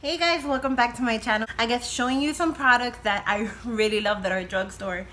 Hey guys, welcome back to my channel. I guess showing you some products that I really love that are drugstore.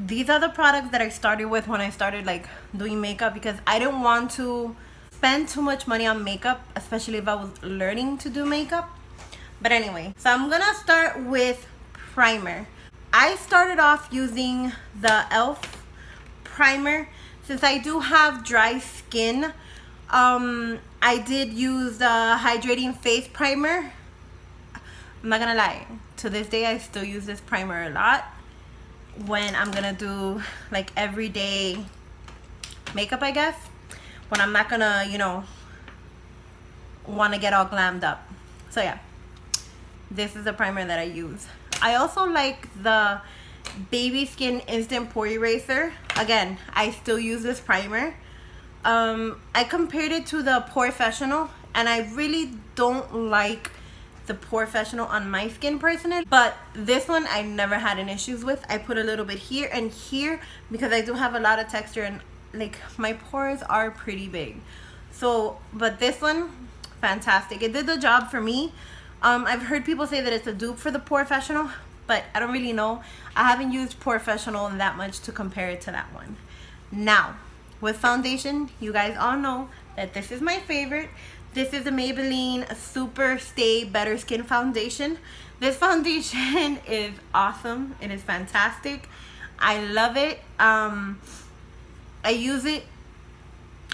These are the products that I started with when I started like doing makeup, because I didn't want to spend too much money on makeup, especially if I was learning to do makeup. But anyway, so I'm gonna start with primer. I started off using the e.l.f. primer since I do have dry skin. I did use the hydrating face primer. I'm not gonna lie, to this day I still use this primer a lot when I'm gonna do like everyday makeup, I guess, when I'm not gonna, want to get all glammed up. So yeah, this is the primer that I use. I also like the Baby Skin Instant Pore Eraser. Again, I still use this primer. I compared it to the Porefessional, and I really don't like the Porefessional on my skin personally, but this one I never had any issues with. I put a little bit here and here because I do have a lot of texture and like my pores are pretty big. So, but this one, fantastic. It did the job for me. I've heard people say that it's a dupe for the Porefessional, but I don't really know. I haven't used Porefessional that much to compare it to that one. Now, with foundation, you guys all know that this is my favorite. This is the Maybelline Super Stay Better Skin Foundation. This foundation is awesome. It is fantastic. I love it. I use it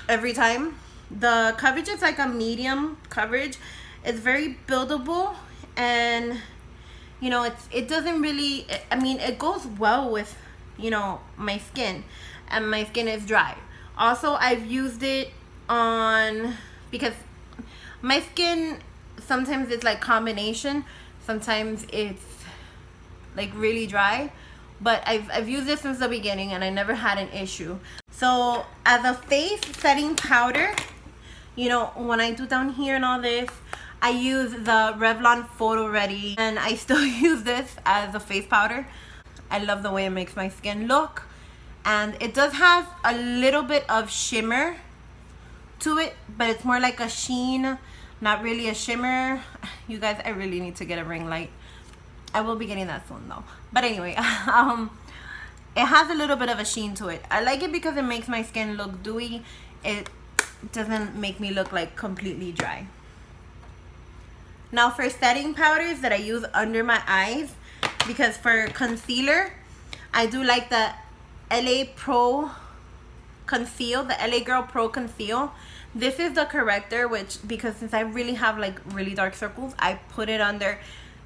every time. The coverage is like a medium coverage. It's very buildable, and it doesn't really, I mean, it goes well with my skin, and my skin is dry. Also, I've used it on, because my skin, sometimes it's like combination, sometimes it's like really dry, but I've used this since the beginning and I never had an issue. So as a face setting powder, when I do down here and all this, I use the Revlon Photo Ready, and I still use this as a face powder. I love the way it makes my skin look. And it does have a little bit of shimmer to it, but it's more like a sheen, not really a shimmer. You guys, I really need to get a ring light. I will be getting that soon though. But anyway, it has a little bit of a sheen to it. I like it because it makes my skin look dewy. It doesn't make me look like completely dry. Now for setting powders that I use under my eyes, because for concealer, I do like the LA Pro Conceal, the LA Girl Pro Conceal. This is the corrector, which, because since I really have like really dark circles, I put it under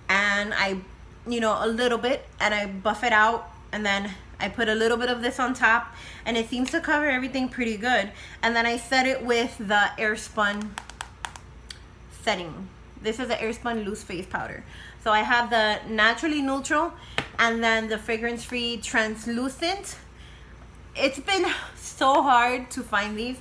and I, a little bit, and I buff it out, and then I put a little bit of this on top, and it seems to cover everything pretty good. And then I set it with the Airspun setting. This is the Airspun Loose Face Powder. So I have the Naturally Neutral and then the Fragrance Free Translucent. It's been so hard to find these.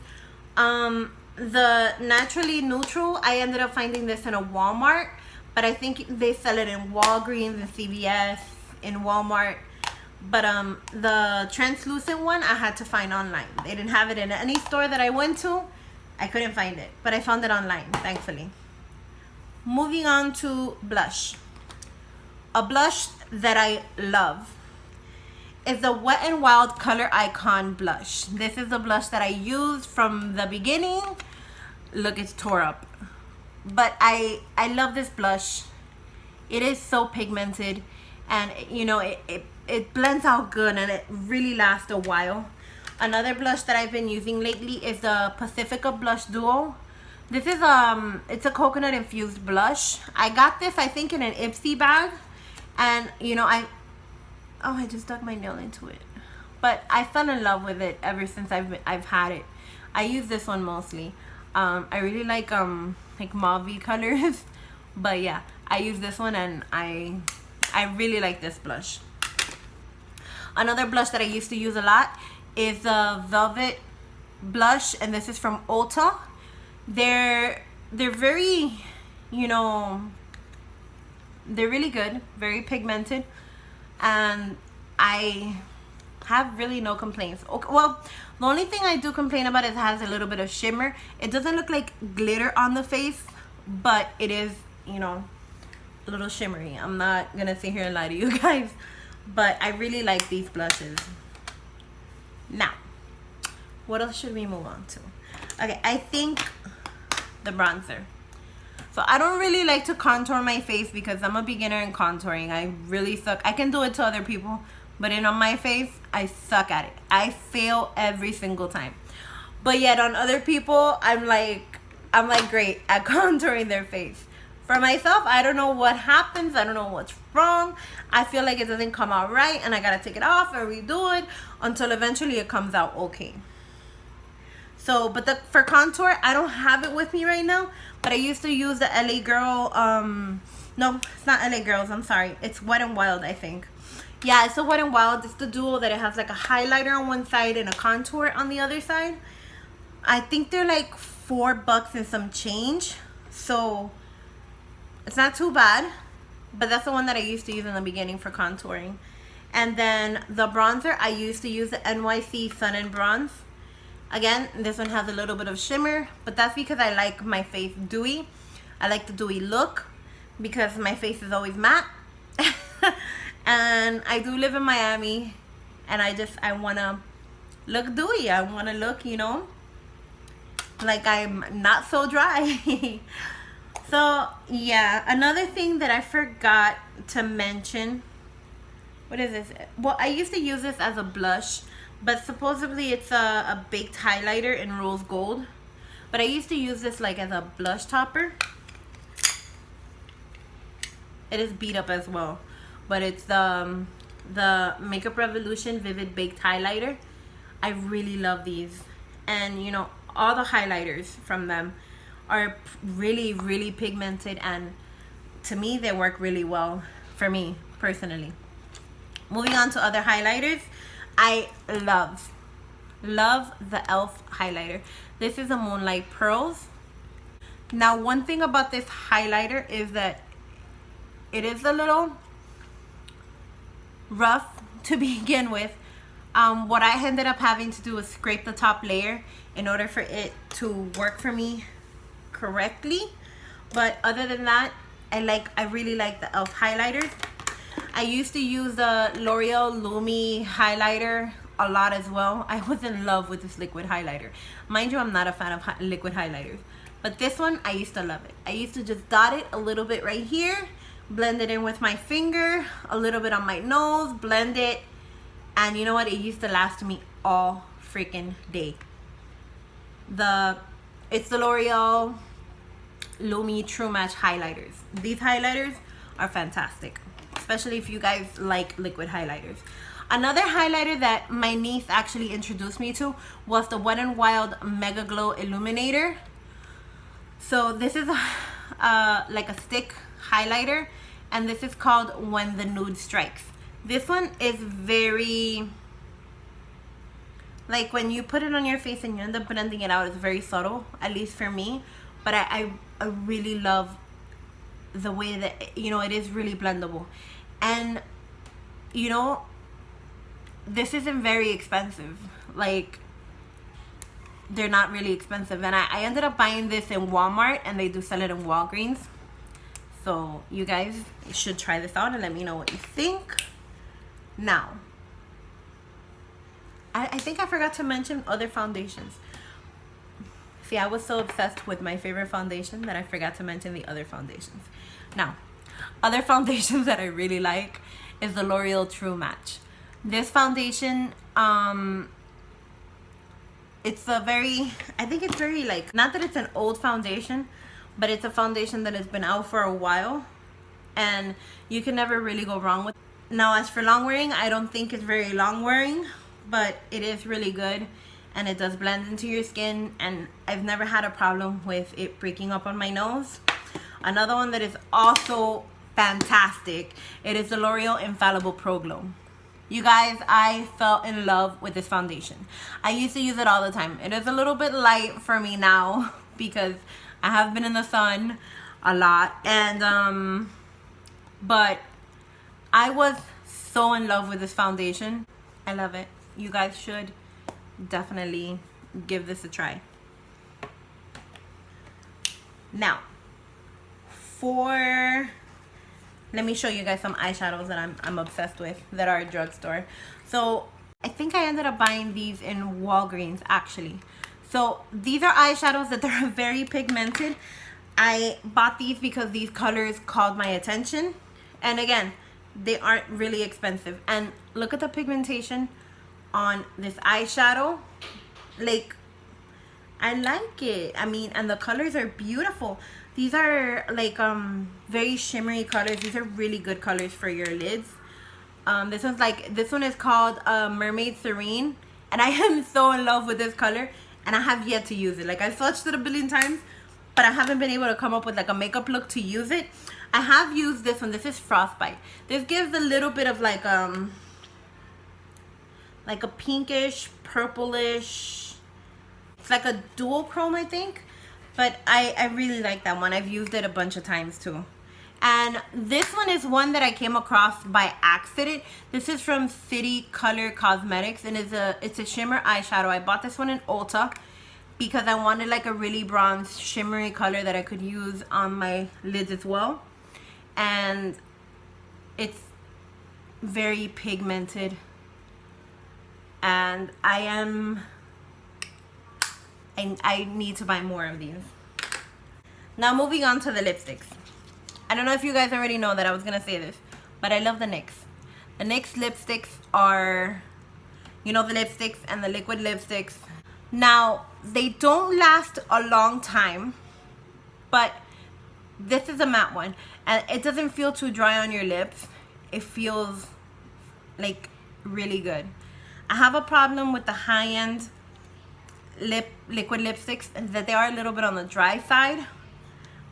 The Naturally Neutral, I ended up finding this in a Walmart, but I think they sell it in Walgreens and CVS, in Walmart. But the translucent one I had to find online. They didn't have it in any store that I went to. I couldn't find it, but I found it online, thankfully. Moving on to blush. A blush that I love is the Wet n Wild Color Icon blush. This is the blush that I used from the beginning. Look, it's tore up. But I love this blush. It is so pigmented, and it blends out good, and it really lasts a while. Another blush that I've been using lately is the Pacifica Blush Duo. This is it's a coconut infused blush. I got this, I think, in an Ipsy bag, and I just dug my nail into it, but I fell in love with it ever since I've had it. I use this one mostly. I really like mauve colors, but yeah, I use this one, and I really like this blush. Another blush that I used to use a lot is the Velvet blush, and this is from Ulta. They're very, they're really good, very pigmented, and I have really no complaints. Okay, well, the only thing I do complain about is it has a little bit of shimmer. It doesn't look like glitter on the face, but it is, you know, a little shimmery. I'm not gonna sit here and lie to you guys, but I really like these blushes. Now, what else should we move on to? Okay, I think the bronzer. So I don't really like to contour my face because I'm a beginner in contouring. I really suck. I can do it to other people, but on my face, I suck at it. I fail every single time. But yet on other people, I'm like great at contouring their face. For myself, I don't know what happens. I don't know what's wrong. I feel like it doesn't come out right and I gotta take it off and redo it until eventually it comes out okay. So, but for contour, I don't have it with me right now, but I used to use the LA Girl, no, it's not LA Girls, I'm sorry. It's Wet n Wild, I think. Yeah, it's a Wet n Wild. It's the duo that it has like a highlighter on one side and a contour on the other side. I think they're like $4 and some change. So, it's not too bad, but that's the one that I used to use in the beginning for contouring. And then the bronzer, I used to use the NYC Sun and Bronze. Again, this one has a little bit of shimmer, but that's because I like my face dewy. I like the dewy look because my face is always matte. And I do live in Miami, and I want to look dewy. I want to look, you know, like I'm not so dry. So, yeah, another thing that I forgot to mention. What is this? Well, I used to use this as a blush, but supposedly it's a baked highlighter in rose gold. But I used to use this like as a blush topper. It is beat up as well, but it's the Makeup Revolution Vivid Baked Highlighter. I really love these, and you know, all the highlighters from them are really, really pigmented, and to me they work really well for me personally. Moving on to other highlighters, I love the e.l.f. highlighter. This is a Moonlight Pearls. Now, one thing about this highlighter is that it is a little rough to begin with. What I ended up having to do is scrape the top layer in order for it to work for me correctly. But other than that, I really like the e.l.f. highlighters. I used to use the L'Oreal Lumi highlighter a lot as well. I was in love with this liquid highlighter. Mind you, I'm not a fan of liquid highlighters, but this one, I used to love it. I used to just dot it a little bit right here, blend it in with my finger, a little bit on my nose, blend it, and you know what? It used to last me all freaking day. It's the L'Oreal Lumi True Match highlighters. These highlighters are fantastic, especially if you guys like liquid highlighters. Another highlighter that my niece actually introduced me to was the Wet n Wild Mega Glow Illuminator. So this is like a stick highlighter, and this is called When the Nude Strikes. This one is very, like when you put it on your face and you end up blending it out, it's very subtle, at least for me. But I really love the way that, you know, it is really blendable. And, you know, this isn't very expensive. Like, they're not really expensive. And I ended up buying this in Walmart, and they do sell it in Walgreens. So you guys should try this out and let me know what you think. Now, I think I forgot to mention other foundations. See, I was so obsessed with my favorite foundation that I forgot to mention the other foundations. Now, other foundations that I really like is the L'Oreal True Match. This foundation, it's a very, I think it's very like, not that it's an old foundation, but it's a foundation that has been out for a while, and you can never really go wrong with it. Now, as for long wearing, I don't think it's very long wearing, but it is really good, and it does blend into your skin, and I've never had a problem with it breaking up on my nose. Another one that is also fantastic, it is the L'Oreal Infallible Pro Glow. You guys, I fell in love with this foundation. I used to use it all the time. It is a little bit light for me now because I have been in the sun a lot, and but I was so in love with this foundation. I love it. You guys should definitely give this a try. Now, for, let me show you guys some eyeshadows that I'm obsessed with that are at Drugstore. So I think I ended up buying these in Walgreens actually. So these are eyeshadows that they're very pigmented. I bought these because these colors called my attention. And again, they aren't really expensive. And look at the pigmentation on this eyeshadow. Like, I like it. I mean, and the colors are beautiful. These are like very shimmery colors. These are really good colors for your lids. This one is called Mermaid Serene, and I am so in love with this color, and I have yet to use it. Like, I've swatched it a billion times, but I haven't been able to come up with like a makeup look to use it. I have used this one. This is Frostbite. This gives a little bit of like a pinkish, purplish. It's like a dual chrome, I think. But I really like that one. I've used it a bunch of times too. And this one is one that I came across by accident. This is from City Color Cosmetics, and it's a shimmer eyeshadow. I bought this one in Ulta because I wanted like a really bronze shimmery color that I could use on my lids as well. And it's very pigmented, and I need to buy more of these. Now moving on to the lipsticks. I don't know if you guys already know that I was gonna say this, but I love the NYX. The NYX lipsticks are, you know, the lipsticks and the liquid lipsticks. Now, they don't last a long time, but this is a matte one, and it doesn't feel too dry on your lips. It feels like really good. I have a problem with the high-end liquid lipsticks, that they are a little bit on the dry side,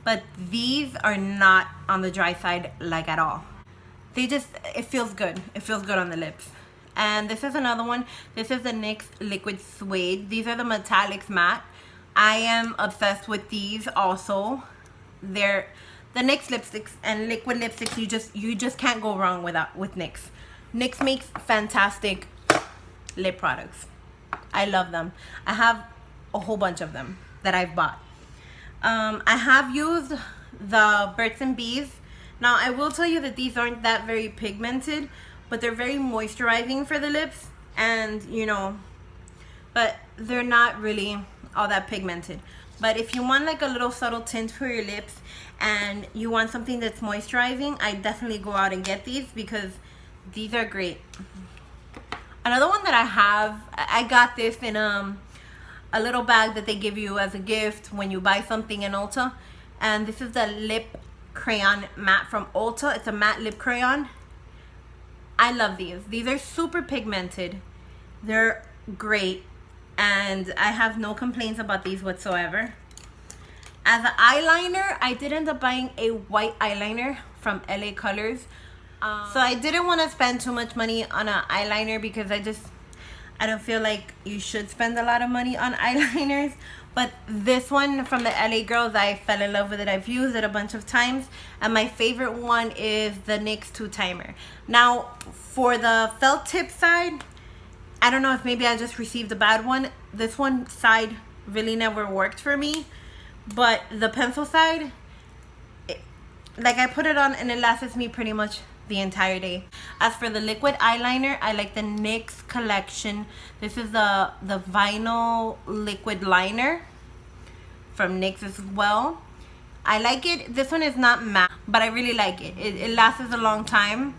but these are not on the dry side like at all. It feels good. It feels good on the lips. And this is another one. This is the NYX Liquid Suede. These are the metallics matte. I am obsessed with these also. They're the NYX lipsticks and liquid lipsticks. You just can't go wrong with NYX. NYX makes fantastic lip products. I love them. I have a whole bunch of them that I've bought. I have used the Birds and Bees. Now, I will tell you that these aren't that very pigmented, but they're very moisturizing for the lips, and you know, but they're not really all that pigmented. But if you want like a little subtle tint for your lips and you want something that's moisturizing, I definitely go out and get these because these are great. Another one that I got this in a little bag that they give you as a gift when you buy something in Ulta. And this is the lip crayon matte from Ulta. It's a matte lip crayon. I love these. These are super pigmented. They're great, and I have no complaints about these whatsoever. As an eyeliner, I did end up buying a white eyeliner from LA Colors. So I didn't want to spend too much money on an eyeliner because I don't feel like you should spend a lot of money on eyeliners. But this one from the LA Girls, I fell in love with it. I've used it a bunch of times, and my favorite one is the NYX 2-Timer. Now, for the felt tip side, I don't know if maybe I just received a bad one. This one side really never worked for me, but the pencil side, like I put it on and it lasts me pretty much the entire day. As for the liquid eyeliner, I like the NYX collection. This is the vinyl liquid liner from NYX as well. I like it. This one is not matte, but I really like it. It lasts a long time,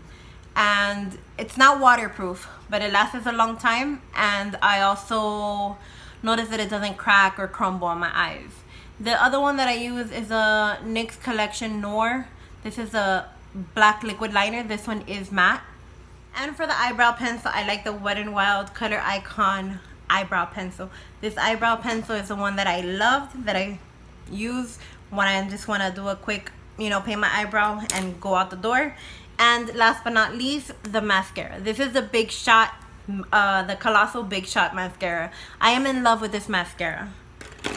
and it's not waterproof, but it lasts a long time. And I also notice that it doesn't crack or crumble on my eyes. The other one that I use is a NYX collection Noir. This is a black liquid liner. This one is matte. And for the eyebrow pencil, I like the Wet n Wild Color Icon eyebrow pencil. This eyebrow pencil is the one that I loved, that I use when I just want to do a quick, you know, paint my eyebrow and go out the door. And last but not least, the mascara. This is the Big Shot, the Colossal Big Shot mascara. I am in love with this mascara.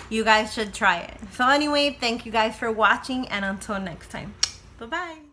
You guys should try it. So anyway, thank you guys for watching, and until next time, bye bye.